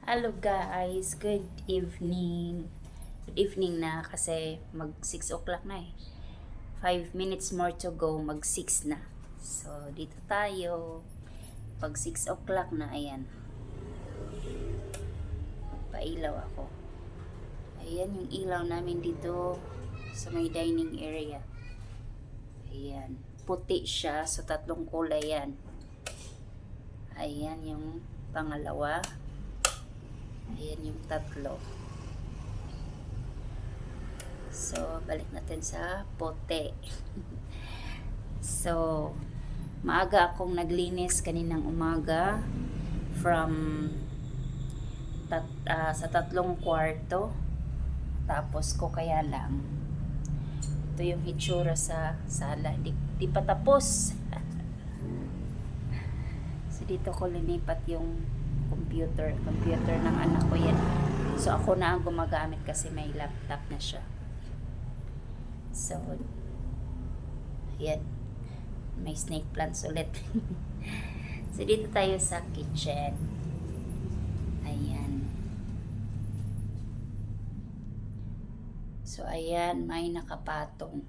Hello guys, good evening. Good evening na kasi mag 6 o'clock na eh. 5 minutes more to go, mag 6 na. So, dito tayo. Pag 6 o'clock na, ayan. Magpailaw ako. Ayan yung ilaw namin dito sa may dining area. Ayan. Puti siya, so tatlong kulay yan. Ayan yung pangalawa. Ayan yung tatlo. So, balik natin sa pote. So, maaga akong naglinis kaninang umaga from sa 3 kwarto. Tapos ko kaya lang. Ito yung hitsura sa sala. Di pa tapos. So, dito ko linipat yung computer ng anak ko yan. So ako na ang gumagamit kasi may laptop na siya. So ayan, may snake plants ulit. So dito tayo sa kitchen. Ayan. So ayan, may nakapatong.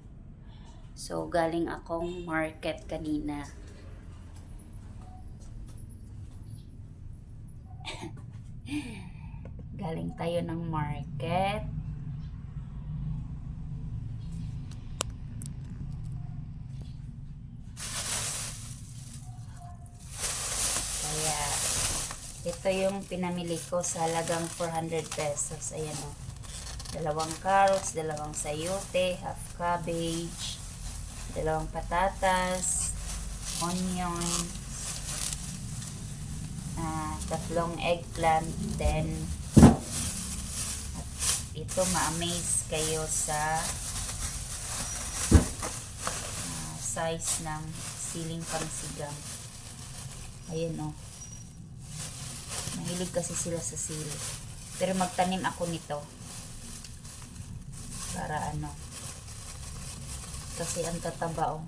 So galing akong market kanina. Galing tayo ng market. Kaya, ito yung pinamili ko sa halagang 400 pesos. Ayan o. 2 carrots, 2 sayote, half cabbage, 2 patatas, onion, 3 eggplant, then ito ma-amaze kayo sa size ng siling pangsigang. Ayan o. Mahilig kasi sila sa sili. Pero magtanim ako nito. Para ano. Kasi ang tataba o.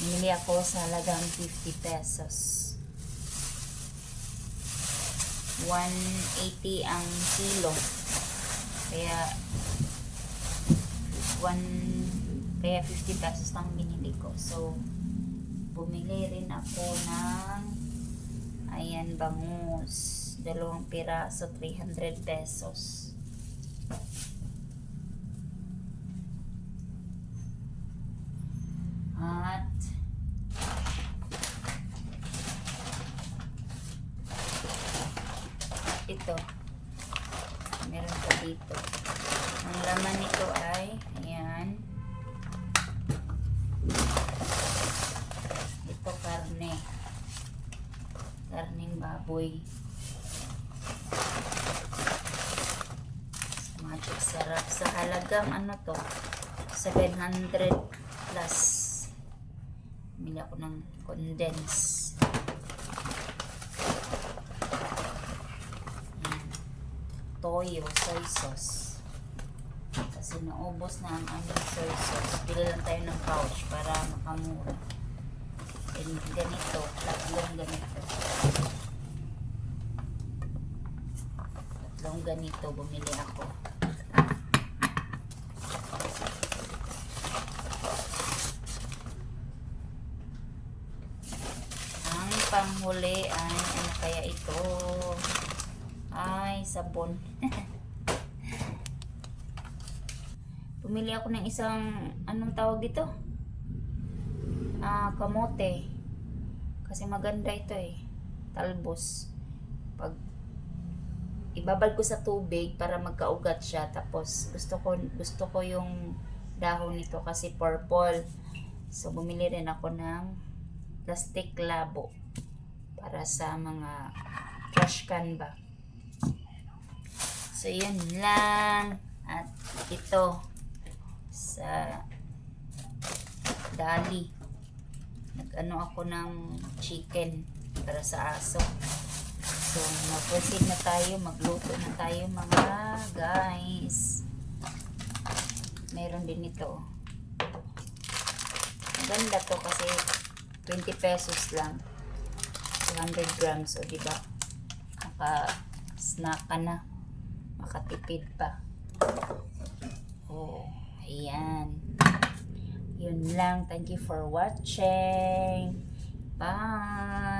Minili ako sa halagang 50 pesos. 180 ang kilo. Kaya 50 pesos lang binili ko. So bumili rin ako ng ayan, bangus, 2 piraso, 300 pesos. At ito, meron pa dito. Ang laman nito ay ayan, ito karneng baboy. Magic sarap. Sa halagang ano to, 700 plus. Bili ako ng condense. Toyo, soy sauce. Kasi naubos na ang aming soy sauce. Bili lang tayo ng pouch para makamura. And ganito, 3 ganito. 3 ganito bumili ako. Ang panghuli ay ano kaya ito? Ay, sabon. Pumili ako ng isang, anong tawag dito? Kamote. Kasi maganda ito eh. Talbos. Pag ibabal ko sa tubig para magkaugat siya. Tapos gusto ko yung dahon nito kasi purple. So bumili rin ako ng plastic labo para sa mga trash can ba. So, yun lang. At ito, sa Dali. Nag-ano ako ng chicken para sa aso. So, mag-proceed na tayo. Magluto na tayo mga guys. Meron din ito. Maganda to kasi 20 pesos lang. 200 grams. O, diba? Naka snack ka na. Makatipid pa. Oh, ayan. Yun lang. Thank you for watching. Bye!